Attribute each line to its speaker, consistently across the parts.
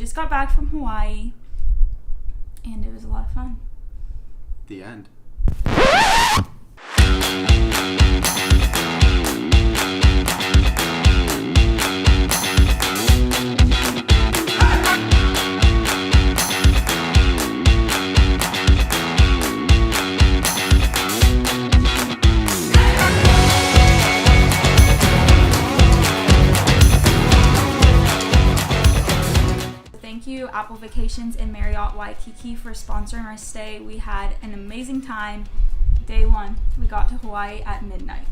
Speaker 1: just got back from Hawaii, and it was a lot of fun.
Speaker 2: The end.
Speaker 1: Thank you, Apple Vacations and Marriott Waikiki, for sponsoring our stay. We had an amazing time. Day one, we got to Hawaii at midnight.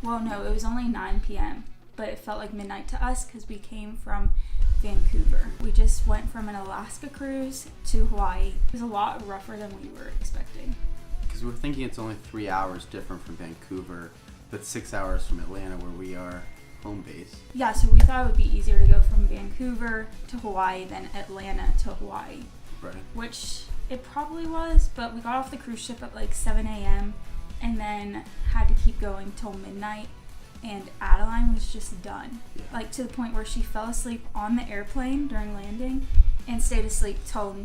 Speaker 1: Well, no, it was only 9 p.m., but it felt like midnight to us because we came from Vancouver. We just went from an Alaska cruise to Hawaii. It was a lot rougher than we were expecting.
Speaker 2: Because we're thinking it's only 3 hours different from Vancouver, but 6 hours from Atlanta, where we are home base.
Speaker 1: Yeah, so we thought it would be easier to go from Vancouver to Hawaii than Atlanta to Hawaii.
Speaker 2: Right.
Speaker 1: Which it probably was, but we got off the cruise ship at like 7 a.m. and then had to keep going till midnight, and Adeline was just done.
Speaker 2: Yeah.
Speaker 1: Like to the point where she fell asleep on the airplane during landing and stayed asleep till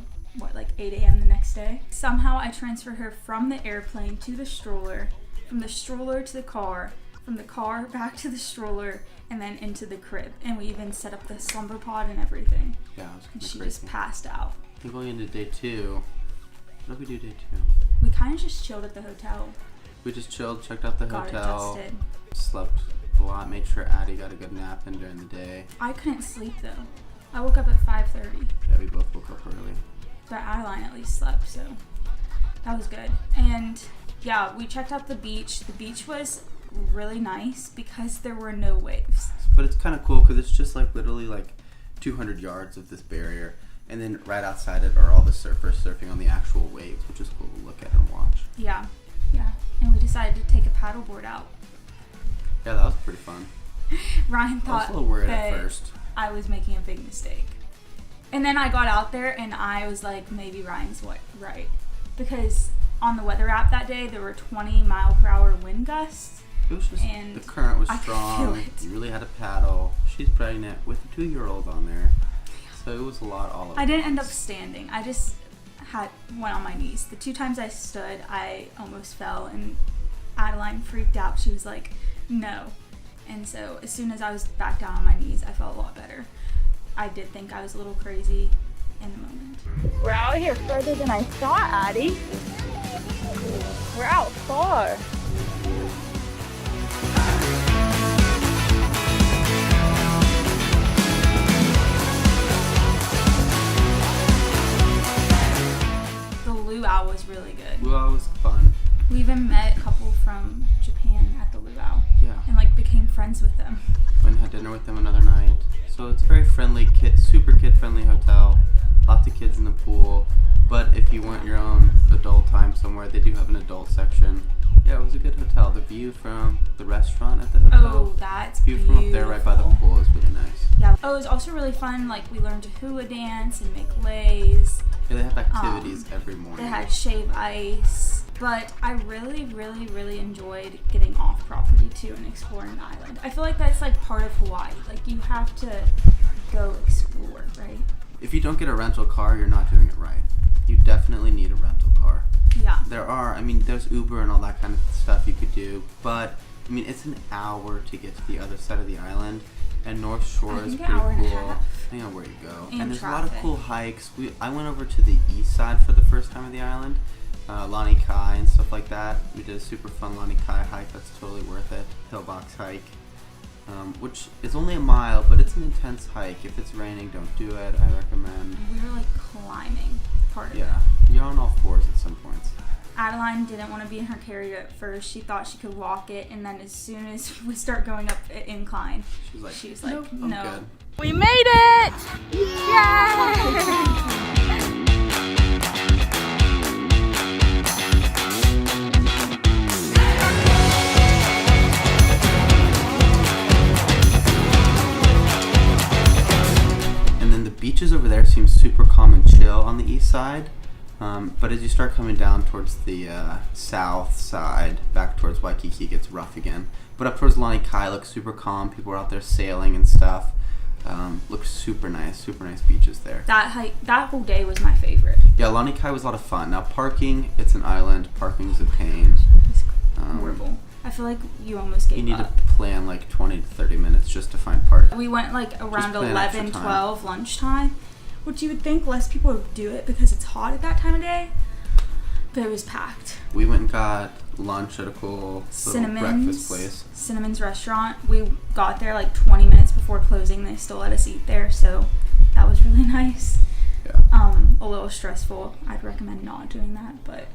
Speaker 1: like 8 a.m. the next day. Somehow I transferred her from the airplane to the stroller, from the stroller to the car, from the car back to the stroller, and then into the crib. And we even set up the slumber pod and everything.
Speaker 2: Yeah, it was
Speaker 1: And she
Speaker 2: crazy.
Speaker 1: just passed out.
Speaker 2: I think going into day 2. What did we do day 2?
Speaker 1: We kind of just chilled at the hotel.
Speaker 2: We just chilled, checked out the
Speaker 1: Got
Speaker 2: hotel,
Speaker 1: adjusted.
Speaker 2: slept a lot, made sure Addie got a good nap in during the day.
Speaker 1: I couldn't sleep though. I woke up at 5:30,
Speaker 2: Yeah, we both woke up early.
Speaker 1: but Adeline at least slept, so that was good. And yeah, we checked out the beach. The beach was really nice because there were no waves.
Speaker 2: But it's kind of cool because it's just like literally like 200 yards of this barrier, and then right outside it are all the surfers surfing on the actual waves, which is cool to look at and watch.
Speaker 1: Yeah. And we decided to take a paddleboard out.
Speaker 2: Yeah, that was pretty fun.
Speaker 1: Ryan
Speaker 2: I was
Speaker 1: thought
Speaker 2: a little worried
Speaker 1: that
Speaker 2: at first.
Speaker 1: I was making a big mistake. And then I got out there and I was like, maybe Ryan's right. Because on the weather app that day, there were 20-mile-per-hour wind gusts.
Speaker 2: It was just,
Speaker 1: and
Speaker 2: the current was
Speaker 1: I could
Speaker 2: strong.
Speaker 1: feel it.
Speaker 2: You really had to paddle. She's pregnant with a 2-year-old on there. So it was a lot all of it.
Speaker 1: I didn't end up standing. I just went on my knees. The 2 times I stood, I almost fell, and Adeline freaked out. She was like, no. And so as soon as I was back down on my knees, I felt a lot better. I did think I was a little crazy in the moment.
Speaker 3: We're out here further than I thought, Addie. We're out far.
Speaker 1: The luau was really good.
Speaker 2: Well, it was fun.
Speaker 1: We even met a couple from Japan at the luau
Speaker 2: Yeah.
Speaker 1: and like became friends with them.
Speaker 2: Went and had dinner with them another night. So it's a very friendly, super kid-friendly hotel. Lots of kids in the pool. But if you want your own adult time somewhere, they do have an adult section. Yeah, it was a good hotel. The view from the restaurant at the hotel.
Speaker 1: Oh, that's
Speaker 2: view
Speaker 1: beautiful.
Speaker 2: from up there right by the pool is really nice.
Speaker 1: Yeah. Oh, it was also really fun. Like we learned to hula dance and make leis.
Speaker 2: Yeah, they have activities every morning.
Speaker 1: They had shave ice. But I really, really, really enjoyed getting off property too and exploring the island. I feel like that's like part of Hawaii. Like you have to go explore, right?
Speaker 2: If you don't get a rental car, you're not doing it right. You definitely need a rental car.
Speaker 1: Yeah.
Speaker 2: There's Uber and all that kind of stuff you could do, but it's an hour to get to the other side of the island, and North Shore is pretty
Speaker 1: an hour
Speaker 2: cool.
Speaker 1: and a half.
Speaker 2: Depending on where you go.
Speaker 1: And
Speaker 2: There's a lot of
Speaker 1: traffic.
Speaker 2: cool hikes. I went over to the east side for the first time of the island, Lani Kai and stuff like that. We did a super fun Lani Kai hike that's totally worth it. Pillbox hike, which is only a mile, but it's an intense hike. If it's raining, don't do it. I recommend.
Speaker 1: We were like climbing part of it.
Speaker 2: Yeah, you're on all fours at some points.
Speaker 1: Adeline didn't want to be in her carrier at first. She thought she could walk it, and then as soon as we start going up an incline, she was like,
Speaker 2: nope,
Speaker 1: no.
Speaker 2: I'm good.
Speaker 3: We made it! Yay!
Speaker 2: And then the beaches over there seem super calm and chill on the east side. But as you start coming down towards the south side, back towards Waikiki, it gets rough again. But up towards Lani Kai looks super calm. People are out there sailing and stuff. Looks super nice beaches there.
Speaker 1: That whole day was my favorite.
Speaker 2: Yeah, Lani Kai was a lot of fun. Now parking, it's an island. Parking's a pain.
Speaker 1: It's horrible. I feel like you almost gave up.
Speaker 2: You need to plan like 20 to 30 minutes just to find parking.
Speaker 1: We went like around 11, 12 lunchtime, which you would think less people would do it because it's hot at that time of day, but it was packed.
Speaker 2: We went and got lunch at a cool little breakfast place.
Speaker 1: Cinnamon's restaurant. We got there like 20 minutes before closing. They still let us eat there, so that was really nice.
Speaker 2: Yeah.
Speaker 1: A little stressful. I'd recommend not doing that, but...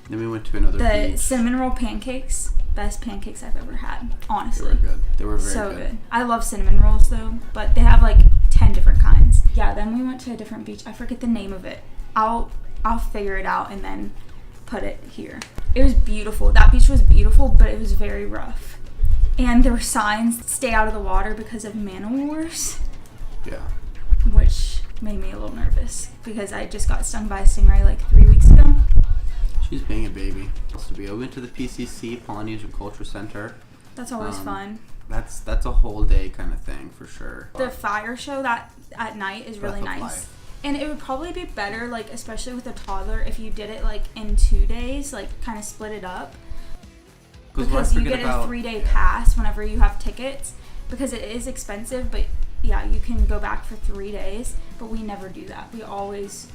Speaker 2: Then we went to another beach.
Speaker 1: The cinnamon roll pancakes, best pancakes I've ever had, honestly.
Speaker 2: They were good. They were very
Speaker 1: so good. I love cinnamon rolls though, but they have like 10 different kinds. Yeah, then we went to a different beach. I forget the name of it. I'll figure it out and then put it here. It was beautiful. That beach was beautiful, but it was very rough. And there were signs, stay out of the water because of man-o-wars.
Speaker 2: Yeah.
Speaker 1: Which made me a little nervous because I just got stung by a stingray like 3 weeks ago.
Speaker 2: She's being a baby. We went to the PCC, Polynesian Culture Center.
Speaker 1: That's always fun.
Speaker 2: That's a whole day kind of thing for sure.
Speaker 1: The fire show that at night is really nice.
Speaker 2: Life.
Speaker 1: And it would probably be better, like especially with a toddler, if you did it like in 2 days, like kind of split it up. Because you get a 3-day pass whenever you have tickets, because it is expensive, but yeah, you can go back for 3 days, but we never do that. We always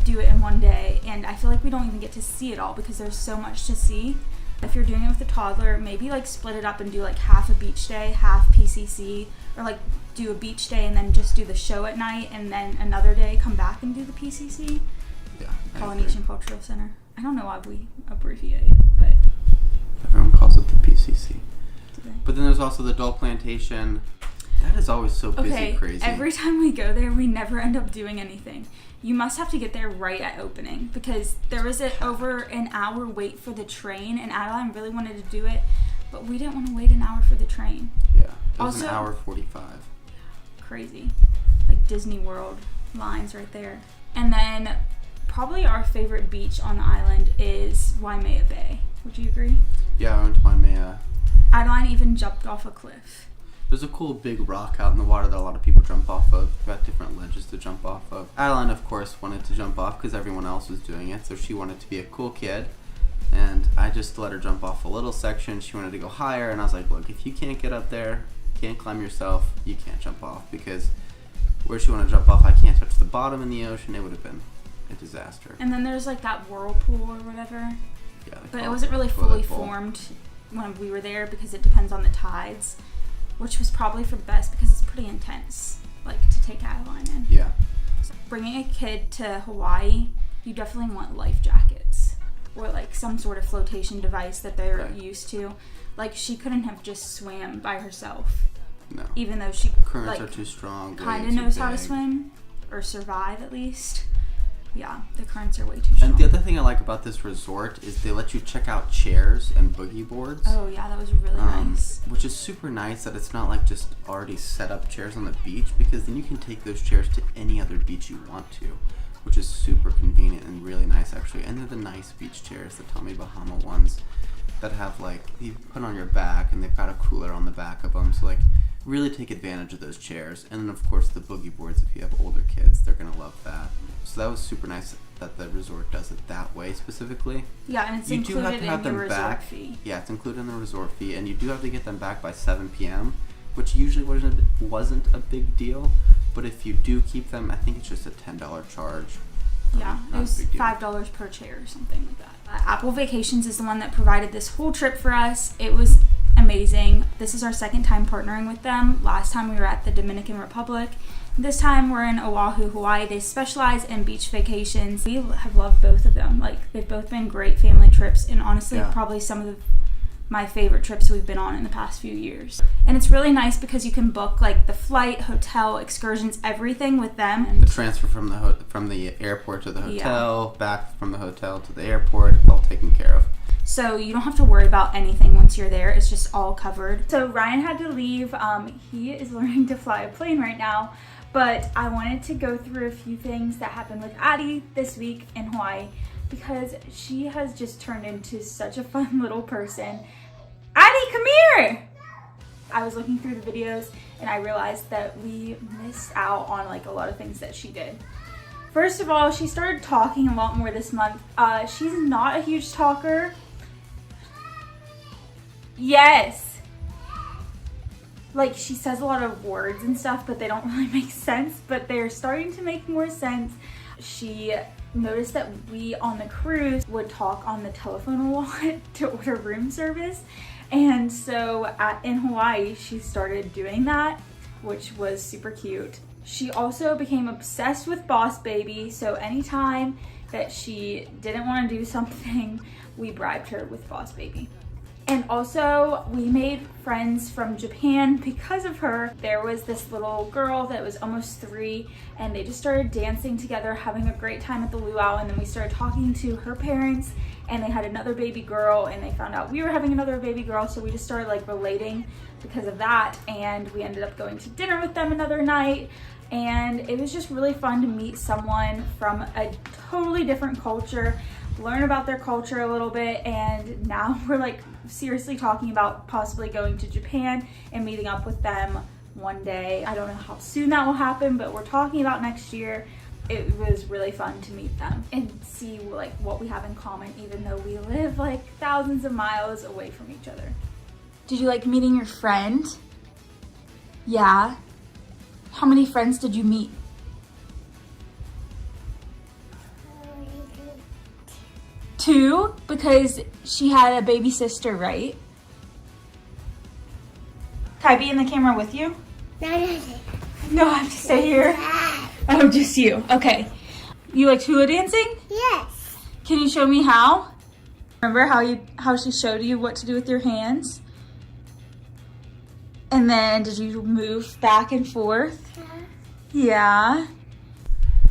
Speaker 1: do it in 1 day, and I feel like we don't even get to see it all because there's so much to see. If you're doing it with a toddler, maybe like split it up and do like half a beach day, half PCC, or like do a beach day and then just do the show at night, and then another day come back and do the PCC.
Speaker 2: Yeah.
Speaker 1: Polynesian Cultural Center. I don't know why we abbreviate it, but
Speaker 2: everyone calls it the PCC. But then there's also the adult plantation. That is always so busy, crazy. Every
Speaker 1: time we go there, we never end up doing anything. You must have to get there right at opening because there was over an hour wait for the train, and Adeline really wanted to do it, but we didn't want to wait an hour for the train.
Speaker 2: Yeah, it was an hour 45.
Speaker 1: Crazy. Like Disney World lines right there. And then probably our favorite beach on the island is Waimea Bay. Would you agree?
Speaker 2: Yeah, I went to Waimea.
Speaker 1: Adeline even jumped off a cliff.
Speaker 2: There's a cool big rock out in the water that a lot of people jump off of. We've got different ledges to jump off of. Adeline, of course, wanted to jump off because everyone else was doing it, so she wanted to be a cool kid. And I just let her jump off a little section. She wanted to go higher, and I was like, look, if you can't get up there, can't climb yourself, you can't jump off, because where she wanted to jump off, I can't touch the bottom in the ocean. It would have been a disaster.
Speaker 1: And then there's like that whirlpool or whatever.
Speaker 2: Yeah,
Speaker 1: but it wasn't really fully formed when we were there because it depends on the tides, which was probably for the best because it's pretty intense, like to take Adeline in.
Speaker 2: Yeah.
Speaker 1: So bringing a kid to Hawaii, you definitely want life jackets or like some sort of flotation device that they're used to. Like she couldn't have just swam by herself.
Speaker 2: No.
Speaker 1: Even though she
Speaker 2: currents are too strong.
Speaker 1: Kind of knows how to swim or survive at least. Yeah, the currents are way too strong.
Speaker 2: And the other thing I like about this resort is they let you check out chairs and boogie boards.
Speaker 1: Oh yeah, that was really nice.
Speaker 2: Which is super nice that it's not like just already set up chairs on the beach, because then you can take those chairs to any other beach you want to, which is super convenient and really nice actually. And they're the nice beach chairs, the Tommy Bahama ones that have like, you put on your back and they've got a cooler on the back of them. So like really take advantage of those chairs. And then of course the boogie boards, if you have older kids, they're going to love that. So that was super nice that the resort does it that way specifically.
Speaker 1: Yeah, and it's included in the resort fee.
Speaker 2: Yeah, it's included in the resort fee, and you do have to get them back by 7 p.m., which usually wasn't a big deal. But if you do keep them, I think it's just a $10 charge.
Speaker 1: Yeah, it was $5 per chair or something like that. Apple Vacations is the one that provided this whole trip for us. It was amazing. This is our second time partnering with them. Last time we were at the Dominican Republic. This time we're in Oahu, Hawaii. They specialize in beach vacations. We have loved both of them. Like, they've both been great family trips, and honestly, probably some of my favorite trips we've been on in the past few years. And it's really nice because you can book like the flight, hotel, excursions, everything with them.
Speaker 2: And the transfer from the airport to the hotel, back from the hotel to the airport, it's all taken care of.
Speaker 1: So you don't have to worry about anything once you're there. It's just all covered. So Ryan had to leave. He is learning to fly a plane right now. But I wanted to go through a few things that happened with Addie this week in Hawaii because she has just turned into such a fun little person. Addie, come here! I was looking through the videos and I realized that we missed out on like a lot of things that she did. First of all, she started talking a lot more this month. She's not a huge talker. Yes. Like, she says a lot of words and stuff, but they don't really make sense, but they're starting to make more sense. She noticed that we on the cruise would talk on the telephone a lot to order room service. And so in Hawaii, she started doing that, which was super cute. She also became obsessed with Boss Baby, so anytime that she didn't want to do something, we bribed her with Boss Baby. And also, we made friends from Japan because of her. There was this little girl that was almost 3, and they just started dancing together, having a great time at the luau, and then we started talking to her parents, and they had another baby girl, and they found out we were having another baby girl, so we just started like relating because of that, and we ended up going to dinner with them another night, and it was just really fun to meet someone from a totally different culture, learn about their culture a little bit, and now we're like seriously talking about possibly going to Japan and meeting up with them one day. I don't know how soon that will happen, but we're talking about next year. It was really fun to meet them and see like what we have in common, even though we live like thousands of miles away from each other. Did you like meeting your friend? Yeah. How many friends did you meet? 2, because she had a baby sister, right? Can I be in the camera with you? No, I have to stay here. Oh, just you. Okay. You liked hula dancing?
Speaker 4: Yes.
Speaker 1: Can you show me how? Remember how she showed you what to do with your hands? And then did you move back and forth? Yeah.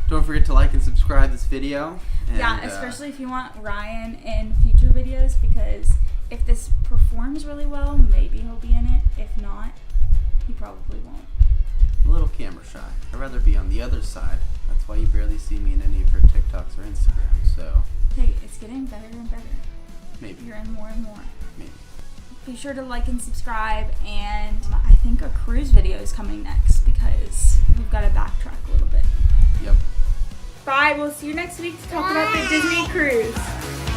Speaker 2: Don't forget to like and subscribe this video. And,
Speaker 1: yeah, especially if you want Ryan in future videos, because if this performs really well, maybe he'll be in it. If not, he probably won't.
Speaker 2: I'm a little camera shy. I'd rather be on the other side. That's why you barely see me in any of her TikToks or Instagram. So
Speaker 1: Hey, it's getting better and better.
Speaker 2: maybe,
Speaker 1: You're in more and more.
Speaker 2: maybe.
Speaker 1: Be sure to like and subscribe, and I think a cruise video is coming next because we've got to backtrack a little bit.
Speaker 2: Yep.
Speaker 1: Bye, we'll see you next week to talk about the Disney cruise.